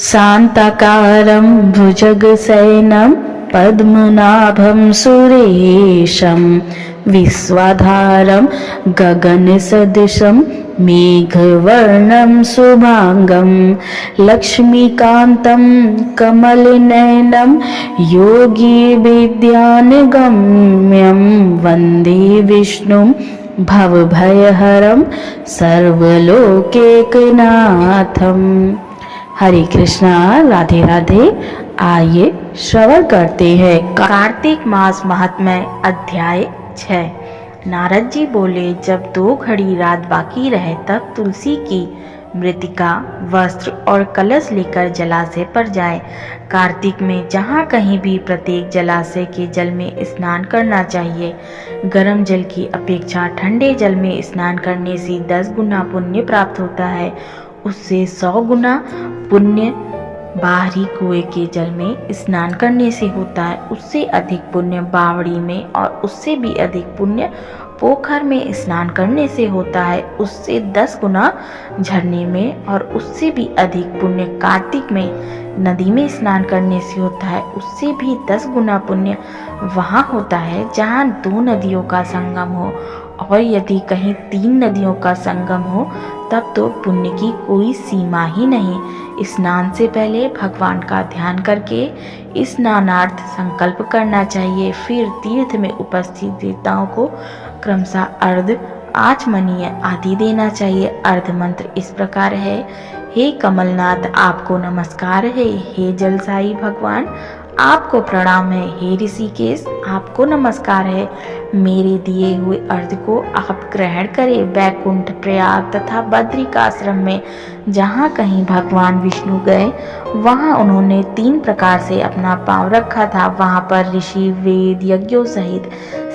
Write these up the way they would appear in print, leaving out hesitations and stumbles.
शान्ताकारं भुजगशयनं पद्मनाभं सुरेशं विश्वाधारं गगनसदृशं मेघवर्णं शुभांगं लक्ष्मीकान्तं कमलनयनं योगिविद्यानगम्यं वन्दे विष्णुं भवभयहरं सर्वलोकैकनाथम्। हरे कृष्णा, राधे राधे। आइए श्रवण करते हैं कार्तिक मास महात्म्य अध्याय 6। नारद जी बोले, जब 2 घड़ी रात बाकी रहे तब तुलसी की मृतिका, वस्त्र और कलश लेकर जलाशय पर जाएं। कार्तिक में जहाँ कहीं भी प्रत्येक जलाशय के जल में स्नान करना चाहिए। गर्म जल की अपेक्षा ठंडे जल में स्नान करने से 10 गुना पुण्य प्राप्त होता है। उससे 100 गुना पुण्य बाहरी कुएं के जल में स्नान करने से होता है। उससे अधिक पुण्य बावड़ी में और उससे भी अधिक पुण्य पोखर में स्नान करने से होता है। उससे 10 गुना झरने में और उससे भी अधिक पुण्य कार्तिक में नदी में स्नान करने से होता है। उससे भी 10 गुना पुण्य वहाँ होता है जहाँ 2 नदियों का संगम हो, और यदि कहीं 3 नदियों का संगम हो तब तो पुण्य की कोई सीमा ही नहीं। स्नान से पहले भगवान का ध्यान करके स्नानार्थ संकल्प करना चाहिए। फिर तीर्थ में उपस्थित देवताओं को क्रमशः अर्घ्य, आचमनीय आदि देना चाहिए। अर्घ्य मंत्र इस प्रकार है। हे कमलनाथ, आपको नमस्कार है। हे जलसाई भगवान, आपको प्रणाम है। हे ऋषिकेश, आपको नमस्कार है। मेरे दिए हुए अर्घ्य को आप ग्रहण करें। वैकुंठ, प्रयाग तथा बद्रिकाश्रम में जहाँ कहीं भगवान विष्णु गए वहाँ उन्होंने 3 प्रकार से अपना पांव रखा था। वहाँ पर ऋषि, वेद, यज्ञों सहित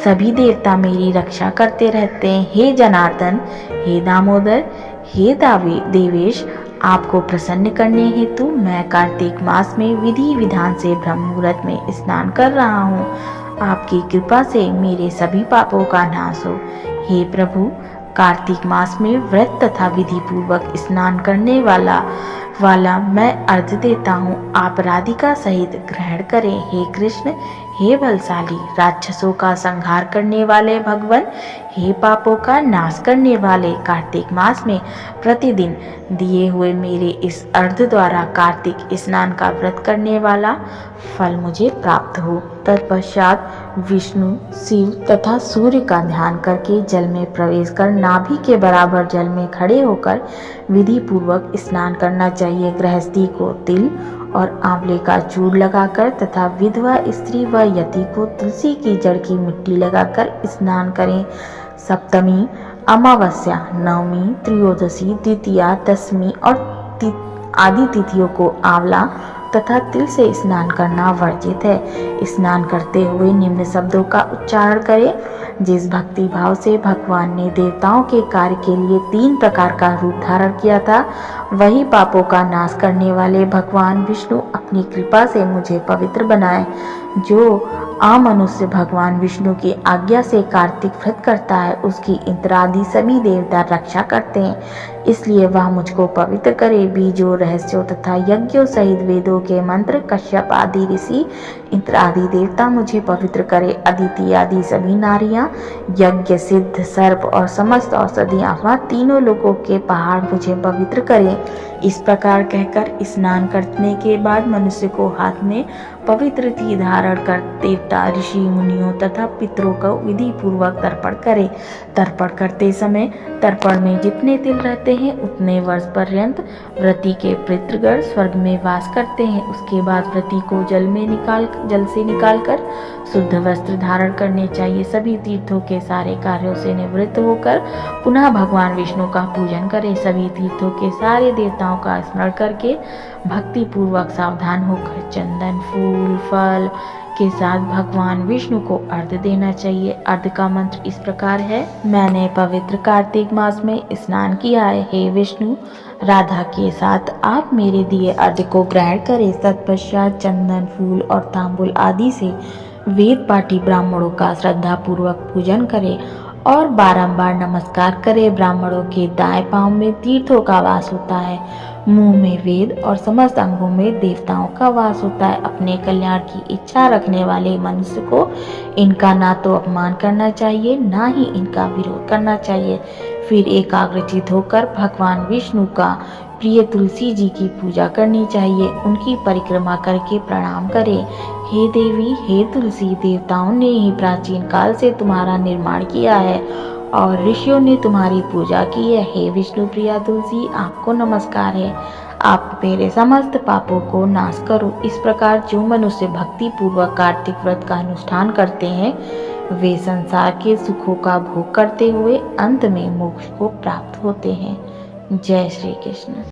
सभी देवता मेरी रक्षा करते रहते हैं। हे जनार्दन, हे दामोदर, हे देवेश, आपको प्रसन्न करने हेतु मैं कार्तिक मास में विधि विधान से ब्रह्म मुहूर्त में स्नान कर रहा हूँ। आपकी कृपा से मेरे सभी पापों का नाश हो। हे प्रभु, कार्तिक मास में व्रत तथा विधि पूर्वक स्नान करने वाला मैं अर्घ्य देता हूँ। आप राधिका सहित ग्रहण करें। हे कृष्ण, हे बलशाली, राक्षसों का संहार करने वाले भगवान, हे पापों का नाश करने वाले, कार्तिक मास में प्रतिदिन दिए हुए मेरे इस अर्घ्य द्वारा कार्तिक स्नान का व्रत करने वाला फल मुझे प्राप्त हो। तत्पश्चात विष्णु, शिव तथा सूर्य का ध्यान करके जल में प्रवेश कर नाभि के बराबर जल में खड़े होकर विधि पूर्वक स्नान करना चाहिए। गृहस्थी को तिल और आंवले का चूर्ण लगाकर तथा विधवा स्त्री व यति को तुलसी की जड़ की मिट्टी लगाकर स्नान करें। सप्तमी, अमावस्या, नवमी, त्रयोदशी, द्वितीया, दशमी और आदि तिथियों को आंवला तथा तिल से स्नान करना वर्जित है। स्नान करते हुए निम्न शब्दों का उच्चारण करें। जिस भक्ति भाव से भगवान ने देवताओं के कार्य के लिए 3 प्रकार का रूप धारण किया था, वही पापों का नाश करने वाले भगवान विष्णु अपनी कृपा से मुझे पवित्र बनाए। जो आमनुष्य भगवान विष्णु की आज्ञा से कार्तिक व्रत करता है, उसकी इंद्र आदि सभी देवता रक्षा करते हैं, इसलिए वह मुझको पवित्र करे। बीजों, रहस्यों तथा यज्ञों सहित वेदों के मंत्र, कश्यप आदि ऋषि, इंद्र आदि देवता मुझे पवित्र करे। अदिति आदि सभी नारियां, यज्ञ, सिद्ध, सर्प और समस्त औषधियां, वह तीनों लोगों के पहाड़ मुझे पवित्र करें। इस प्रकार कहकर स्नान करने के बाद मनुष्य को हाथ में पवित्र ती धारण कर देवता, ऋषि, मुनियों तथा पितरों को विधि पूर्वक तर्पण करे। तर्पण करते समय तर्पण में जितने तिल रहते हैं उतने वर्ष पर्यंत व्रती के पितृगण स्वर्ग में वास करते हैं। उसके बाद व्रती को जल से निकालकर शुद्ध वस्त्र धारण करने चाहिए। सभी तीर्थों के सारे कार्यों से निवृत्त होकर पुनः भगवान विष्णु का पूजन करें। सभी तीर्थों के सारे देवताओं का स्मरण करके भक्ति पूर्वक सावधान होकर चंदन, फूल, फल के साथ भगवान विष्णु को अर्घ्य देना चाहिए। अर्घ्य का मंत्र इस प्रकार है। मैंने पवित्र कार्तिक मास में स्नान किया है। हे विष्णु, राधा के साथ आप मेरे दिए अर्घ्य को ग्रहण करें। तत्पश्चात चंदन, फूल और तांबुल आदि से वेद पाठी ब्राह्मणों का श्रद्धा पूर्वक पूजन करें और बारंबार नमस्कार करें। ब्राह्मणों के दाएं पांव में तीर्थों का वास होता है, मुंह में वेद और समस्त अंगों में देवताओं का वास होता है। अपने कल्याण की इच्छा रखने वाले मनुष्य को इनका ना तो अपमान करना चाहिए, ना ही इनका विरोध करना चाहिए। फिर एकाग्रचित होकर भगवान विष्णु का प्रिय तुलसी जी की पूजा करनी चाहिए। उनकी परिक्रमा करके प्रणाम करें। हे देवी, हे तुलसी, देवताओं ने ही प्राचीन काल से तुम्हारा निर्माण किया है और ऋषियों ने तुम्हारी पूजा की है। हे विष्णु प्रिया तुलसी, आपको नमस्कार है। आप मेरे समस्त पापों को नाश करो। इस प्रकार जो मनुष्य भक्ति पूर्वक कार्तिक व्रत का अनुष्ठान करते हैं, वे संसार के सुखों का भोग करते हुए अंत में मोक्ष को प्राप्त होते हैं। जय श्री कृष्ण।